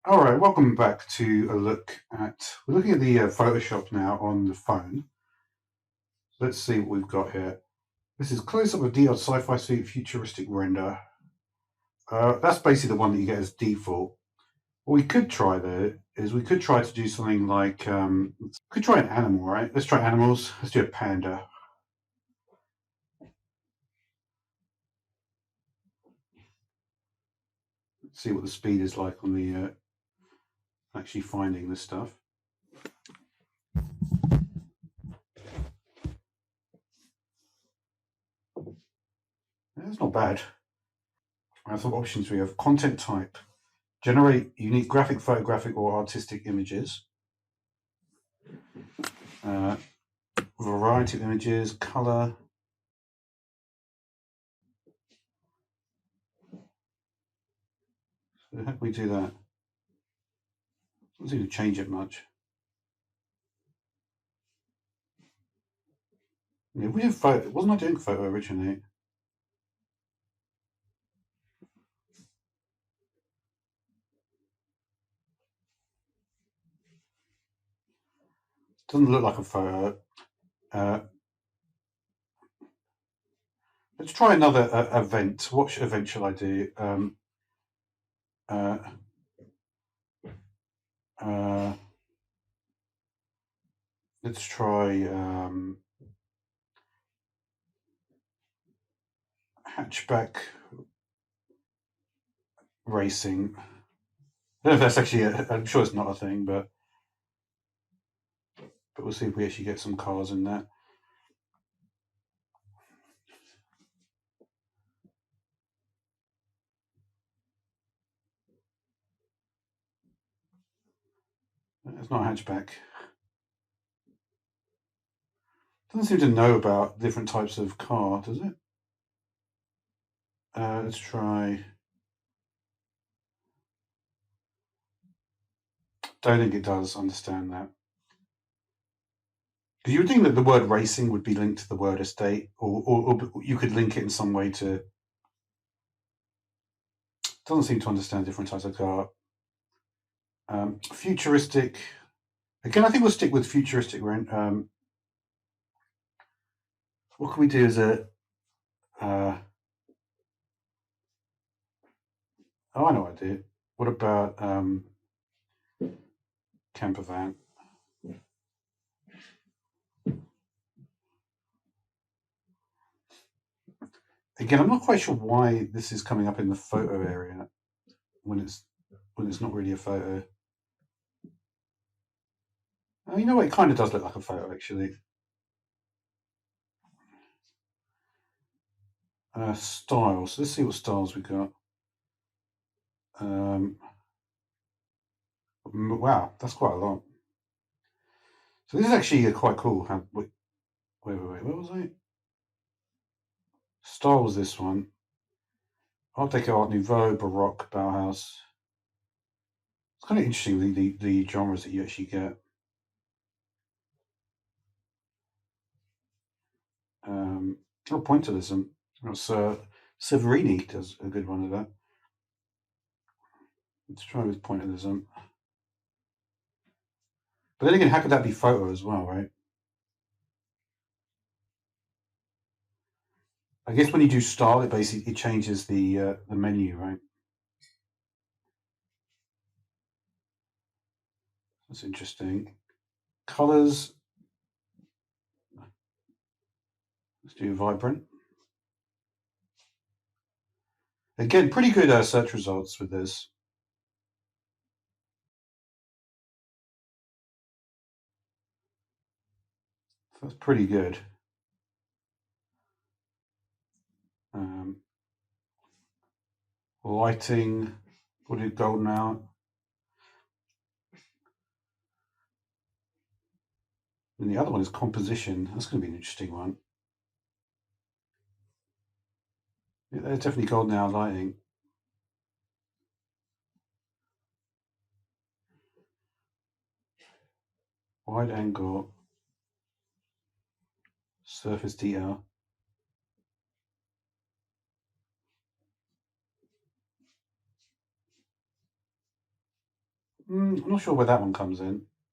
All right, welcome back to a look at. We're looking at the Photoshop now on the phone. Let's see what we've got here. This is close up of DL Sci-Fi Suite Futuristic Render. That's basically the one that you get as default. What we could try though is we could try to do something like we could try an animal, right? Let's try animals. Let's do a panda. Let's see what the speed is like on the actually finding this stuff. That's not bad. I have some options. We have content type, generate unique graphic, photographic, or artistic images. Uh, Variety of images, color. So how can we do that? Doesn't seem to change it much. Yeah, we did photo. Wasn't I doing photo originally? Doesn't look like a photo. Uh, let's try another event. What event shall I do? Uh, uh, let's try hatchback racing. I don't know if that's actually. I'm sure it's not a thing, but we'll see if we actually get some cars in that. It's not a hatchback. Doesn't seem to know about different types of car, does it? Let's try. Don't think it does understand that. Because you would think that the word racing would be linked to the word estate, or you could link it in some way to. Doesn't seem to understand different types of car. Futuristic. Again, I think we'll stick with futuristic. What can we do as a? Uh, oh, I know what I do. What about camper van? Again, I'm not quite sure why this is coming up in the photo area when it's not really a photo. Oh, you know what? It kind of does look like a photo, actually. Styles. Let's see what styles we got. Um, wow, that's quite a lot. So this is actually quite cool. Wait. Where was I? Style was this one. Art Deco, Art Nouveau, Baroque, Bauhaus. It's kind of interesting the genres that you actually get. Um, Pointillism. Severini does a good one of that. Let's try with pointillism. But then again, how could that be photo as well, right? I guess when you do style, it basically it changes the menu, right? That's interesting. Colors. Let's do vibrant. Again, pretty good search results with this. That's pretty good. Um, Lighting. We'll do golden hour. And the other one is composition. That's going to be an interesting one. Yeah, there's definitely golden hour lighting. Wide angle. Surface detail. I'm not sure where that one comes in.